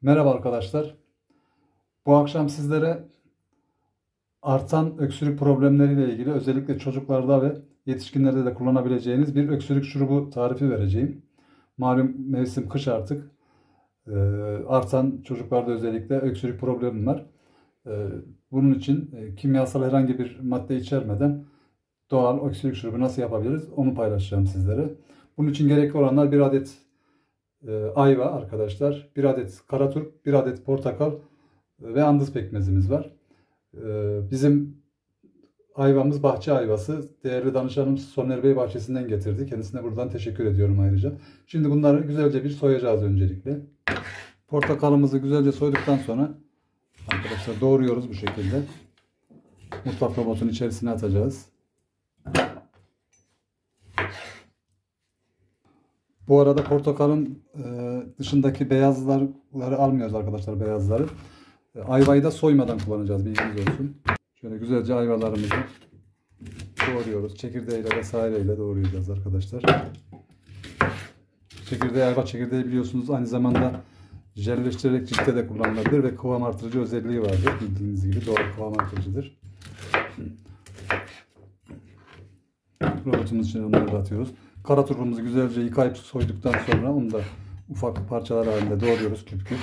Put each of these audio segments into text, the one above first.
Merhaba arkadaşlar. Bu akşam sizlere artan öksürük problemleriyle ilgili özellikle çocuklarda ve yetişkinlerde de kullanabileceğiniz bir öksürük şurubu tarifi vereceğim. Malum mevsim kış artık. Artan çocuklarda özellikle öksürük problemi var. Bunun için kimyasal herhangi bir madde içermeden doğal öksürük şurubu nasıl yapabiliriz onu paylaşacağım sizlere. Bunun için gerekli olanlar bir adet ayva arkadaşlar, bir adet karaturp, bir adet portakal ve andız pekmezimiz var. Bizim ayvamız bahçe ayvası. Değerli danışanımız Soner Bey bahçesinden getirdi. Kendisine buradan teşekkür ediyorum ayrıca. Şimdi bunları güzelce bir soyacağız öncelikle. Portakalımızı güzelce soyduktan sonra arkadaşlar doğruyoruz bu şekilde. Mutfak robotunun içerisine atacağız. Bu arada portakalın dışındaki beyazları almıyoruz arkadaşlar, beyazları. Ayvayı da soymadan kullanacağız, bilginiz olsun. Şöyle güzelce ayvalarımızı doğruyoruz. Çekirdeğiyle vesaireyle doğrayacağız arkadaşlar. Ayva çekirdeği biliyorsunuz aynı zamanda jelleştirerek ciltte de kullanılabilir ve kıvam artırıcı özelliği vardır. Bildiğiniz gibi doğal kıvam artırıcıdır. Robotumuz için onları da atıyoruz. Karaturpumuzu güzelce yıkayıp soyduktan sonra onu da ufak parçalar halinde doğruyoruz küp küp.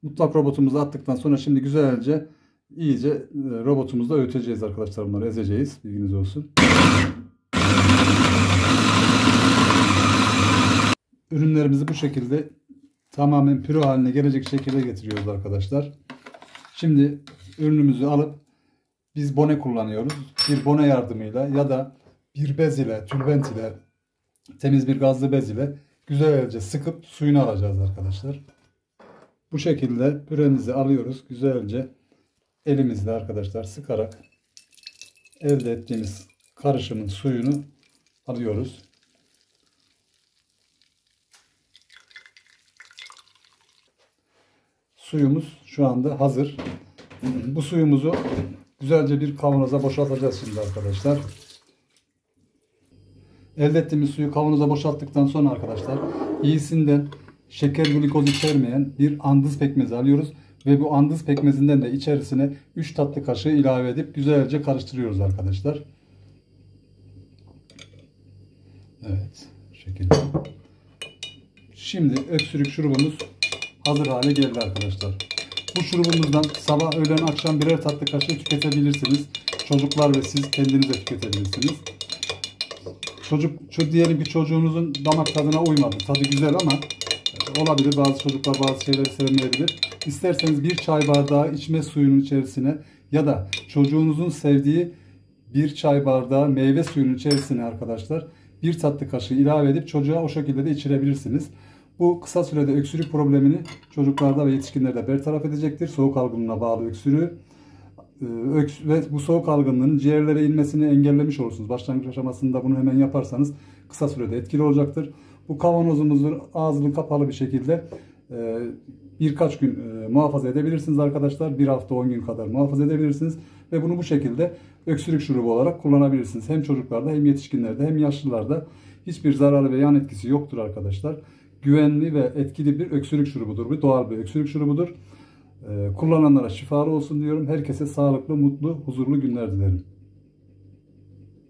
Mutlak robotumuzu attıktan sonra şimdi güzelce iyice robotumuzda öğüteceğiz arkadaşlar, bunları ezeceğiz, bilginiz olsun. Ürünlerimizi bu şekilde tamamen püre haline gelecek şekilde getiriyoruz arkadaşlar. Şimdi ürünümüzü alıp biz bone kullanıyoruz. Bir bone yardımıyla ya da bir bez ile, tülbent ile, temiz bir gazlı bez ile güzelce sıkıp suyunu alacağız arkadaşlar. Bu şekilde püremizi alıyoruz. Güzelce elimizle arkadaşlar sıkarak elde ettiğimiz karışımın suyunu alıyoruz. Suyumuz şu anda hazır. Bu suyumuzu güzelce bir kavanoza boşaltacağız şimdi arkadaşlar. Elde ettiğimiz suyu kavanoza boşalttıktan sonra arkadaşlar iyisinden şeker glikoz içermeyen bir andız pekmezi alıyoruz. Ve bu andız pekmezinden de içerisine 3 tatlı kaşığı ilave edip güzelce karıştırıyoruz arkadaşlar. Evet, bu şekilde. Şimdi öksürük şurubumuz hazır hale geldi arkadaşlar. Bu şurubumuzdan sabah, öğlen, akşam birer tatlı kaşığı tüketebilirsiniz. Çocuklar ve siz kendiniz de tüketebilirsiniz. Diyelim ki çocuğunuzun damak tadına uymadı. Tadı güzel ama olabilir. Bazı çocuklar bazı şeyleri sevmeyebilir. İsterseniz bir çay bardağı içme suyunun içerisine ya da çocuğunuzun sevdiği bir çay bardağı meyve suyunun içerisine arkadaşlar bir tatlı kaşığı ilave edip çocuğa o şekilde de içirebilirsiniz. Bu kısa sürede öksürük problemini çocuklarda ve yetişkinlerde bertaraf edecektir. Soğuk algınlığına bağlı öksürüğü ve bu soğuk algınlığının ciğerlere inmesini engellemiş olursunuz. Başlangıç aşamasında bunu hemen yaparsanız kısa sürede etkili olacaktır. Bu kavanozumuzu ağzını kapalı bir şekilde birkaç gün muhafaza edebilirsiniz arkadaşlar. Bir hafta 10 gün kadar muhafaza edebilirsiniz. Ve bunu bu şekilde öksürük şurubu olarak kullanabilirsiniz. Hem çocuklarda hem yetişkinlerde hem yaşlılarda hiçbir zararlı ve yan etkisi yoktur arkadaşlar. Güvenli ve etkili bir öksürük şurubudur. Bu doğal bir öksürük şurubudur. Kullananlara şifalı olsun diyorum. Herkese sağlıklı, mutlu, huzurlu günler dilerim.